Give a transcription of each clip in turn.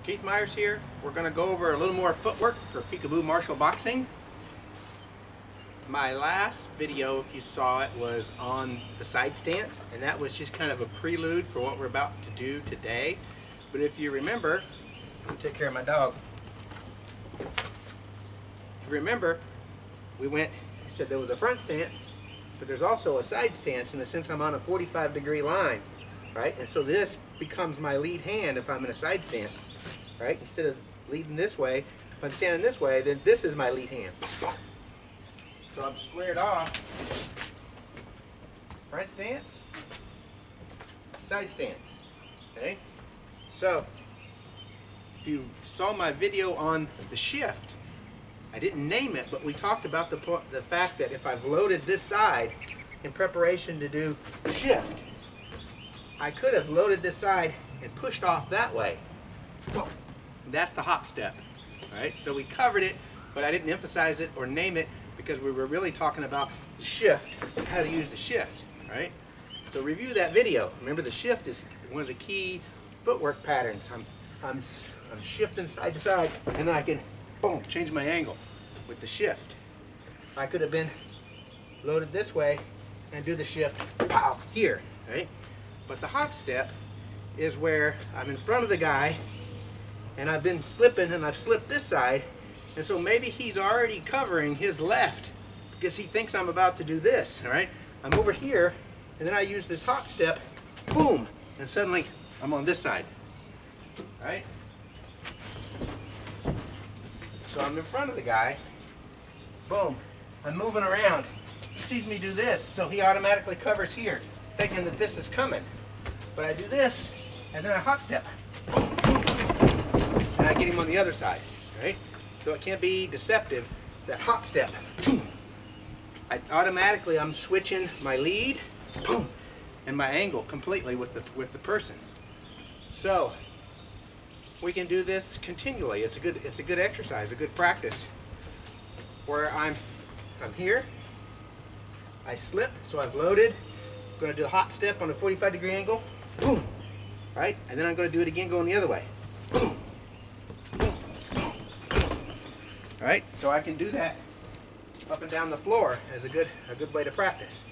Keith Myers here. We're going to go over a little more footwork for peekaboo martial boxing. My last video, if you saw it, was on the side stance, and that was just kind of a prelude for what we're about to do today. But if you remember, let me take care of my dog. If you remember, I said there was a front stance, but there's also a side stance in the sense I'm on a 45-degree line, right? And so this becomes my lead hand if I'm in a side stance, right? Instead of leading this way, if I'm standing this way, then this is my lead hand. So I'm squared off, front stance, side stance, okay? So, if you saw my video on the shift, I didn't name it, but we talked about the fact that if I've loaded this side in preparation to do shift, I could have loaded this side and pushed off that way. That's the hop step, right? So we covered it, but I didn't emphasize it or name it because we were really talking about the shift, how to use the shift, right? So review that video. Remember, the shift is one of the key footwork patterns. I'm shifting side to side, and then I can, boom, change my angle with the shift. I could have been loaded this way and do the shift, pow, here, right? But the hop step is where I'm in front of the guy, and I've been slipping, and I've slipped this side, and so maybe he's already covering his left because he thinks I'm about to do this, all right? I'm over here, and then I use this hop step, boom, and suddenly I'm on this side, right? So I'm in front of the guy, boom, I'm moving around. He sees me do this, so he automatically covers here, thinking that this is coming. But I do this, and then I hop step, and I get him on the other side, right? So it can't be deceptive, that hop step, I'm switching my lead, boom, and my angle completely with the person. So we can do this continually. It's a good exercise, a good practice. Where I'm here, I slip, so I've loaded. I'm going to do a hop step on a 45-degree angle, boom, right? And then I'm going to do it again going the other way, boom, boom, boom, boom. All right, so I can do that up and down the floor as a good way to practice.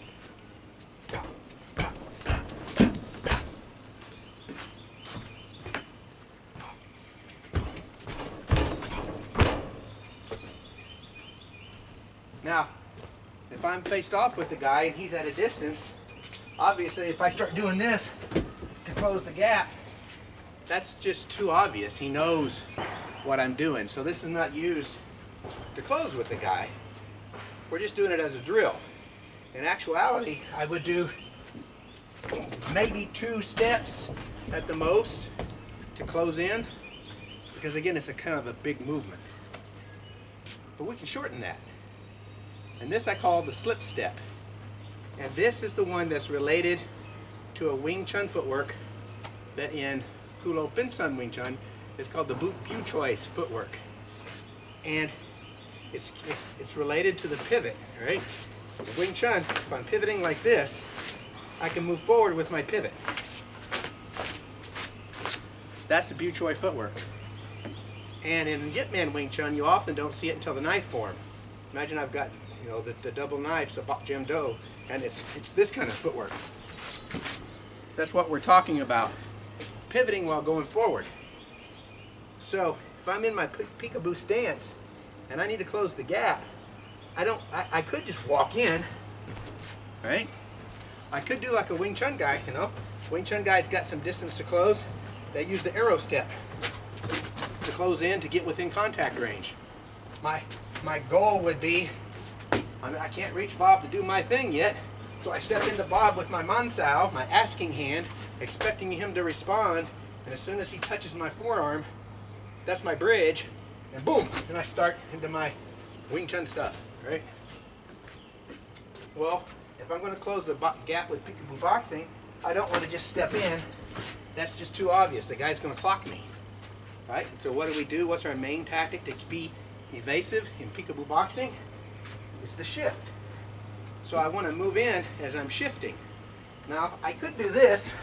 Now, if I'm faced off with the guy and he's at a distance, obviously if I start doing this to close the gap, that's just too obvious. He knows what I'm doing. So this is not used to close with the guy. We're just doing it as a drill. In actuality, I would do maybe 2 steps at the most to close in, because again, it's a kind of a big movement. But we can shorten that. And this I call the slip step. And this is the one that's related to a Wing Chun footwork that in KuLo Wing Chun is called the Bui Choi footwork. And it's related to the pivot, right? In Wing Chun, if I'm pivoting like this, I can move forward with my pivot. That's the Bui Choi footwork. And in Yip Man Wing Chun, you often don't see it until the knife form. Imagine I've got, you know, the double knives, the bok jam do, and it's this kind of footwork. That's what we're talking about, pivoting while going forward. So if I'm in my peekaboo stance and I need to close the gap, I could just walk in, right? I could do like a Wing Chun guy, you know. Wing Chun guys got some distance to close. They use the arrow step to close in to get within contact range. My goal would be, I can't reach Bob to do my thing yet, so I step into Bob with my mansao, my asking hand, expecting him to respond, and as soon as he touches my forearm, that's my bridge, and boom, and I start into my Wing Chun stuff, right? Well, if I'm going to close the gap with peekaboo boxing, I don't want to just step in. That's just too obvious. The guy's going to clock me, right? So what do we do? What's our main tactic to be evasive in peekaboo boxing? It's the shift. So I want to move in as I'm shifting. Now, I could do this,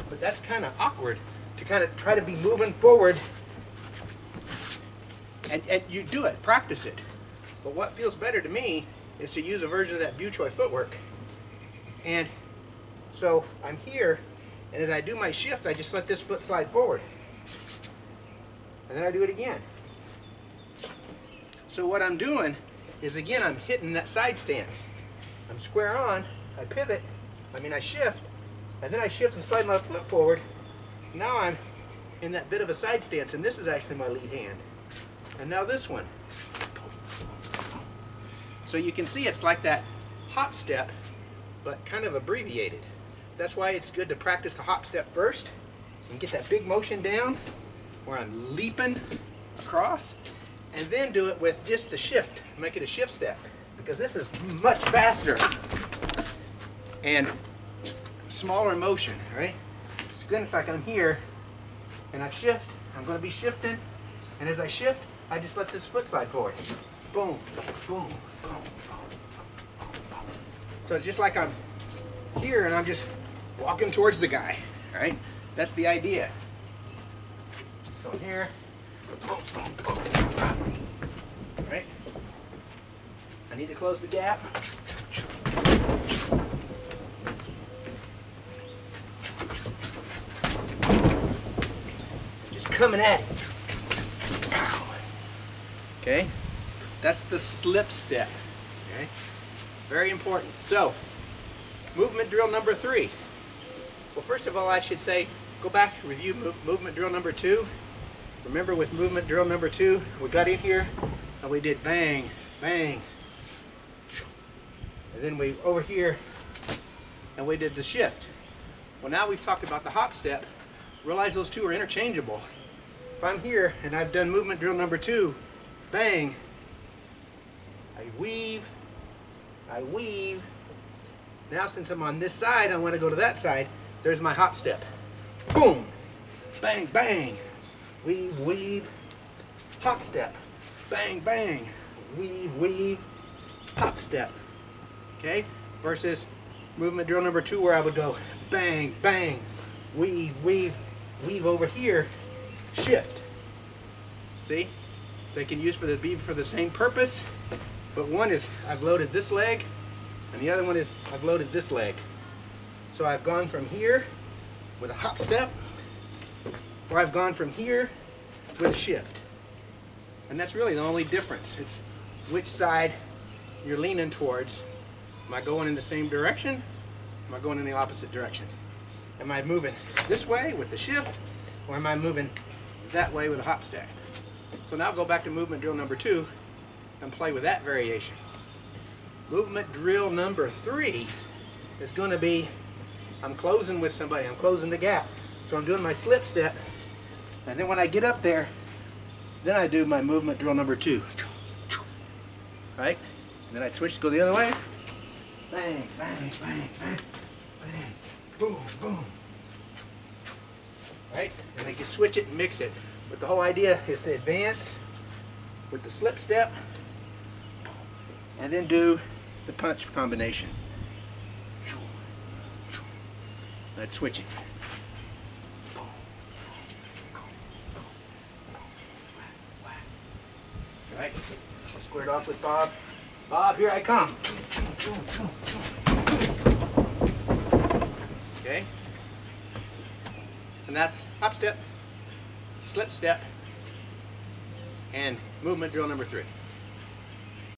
but that's kind of awkward to kind of try to be moving forward. And you do it, practice it. But what feels better to me is to use a version of that Bui Choi footwork. And so I'm here, and as I do my shift, I just let this foot slide forward. And then I do it again. So what I'm doing is, again, I'm hitting that side stance. I'm square on, I pivot, I shift, and then I shift and slide my foot forward. Now I'm in that bit of a side stance, and this is actually my lead hand. And now this one. So you can see it's like that hop step, but kind of abbreviated. That's why it's good to practice the hop step first and get that big motion down where I'm leaping across, and then do it with just the shift. Make it a shift step, because this is much faster and smaller motion, right? So again, it's like I'm here and I shift. I'm going to be shifting, and as I shift, I just let this foot slide forward. Boom, boom, boom, boom, boom. So it's just like I'm here and I'm just walking towards the guy, right? That's the idea. So here, boom, boom, boom, right? I need to close the gap. Just coming at it. Okay, that's the slip step. Okay, very important. So, movement drill number 3. Well, first of all, I should say, go back, review movement drill number 2. Remember, with movement drill number 2, we got in here and we did bang, bang, and then we over here and we did the shift. Well, now we've talked about the hop step. Realize those two are interchangeable. If I'm here and I've done movement drill number 2, bang, I weave, I weave. Now since I'm on this side, I want to go to that side. There's my hop step. Boom, bang, bang, weave, weave, hop step, bang, bang, weave, weave, hop step. Okay, versus movement drill number 2 where I would go bang, bang, weave, weave, weave over here, shift. See? They can use be for the same purpose, but one is I've loaded this leg, and the other one is I've loaded this leg. So I've gone from here with a hop step, or I've gone from here with a shift. And that's really the only difference. It's which side you're leaning towards. Am I going in the same direction? Am I going in the opposite direction? Am I moving this way with the shift, or am I moving that way with a hop step? So now go back to movement drill number 2 and play with that variation. Movement drill number 3 is going to be, I'm closing with somebody, I'm closing the gap. So I'm doing my slip step, and then when I get up there, then I do my movement drill number 2. Right? And then I switch to go the other way. Bang, bang, bang, bang, bang, boom, boom. Right? And I can switch it and mix it. But the whole idea is to advance with the slip step and then do the punch combination. That's switching. Right? Squared off with Bob. Bob, here I come. Okay? And that's hop step, slip step, and movement drill number 3.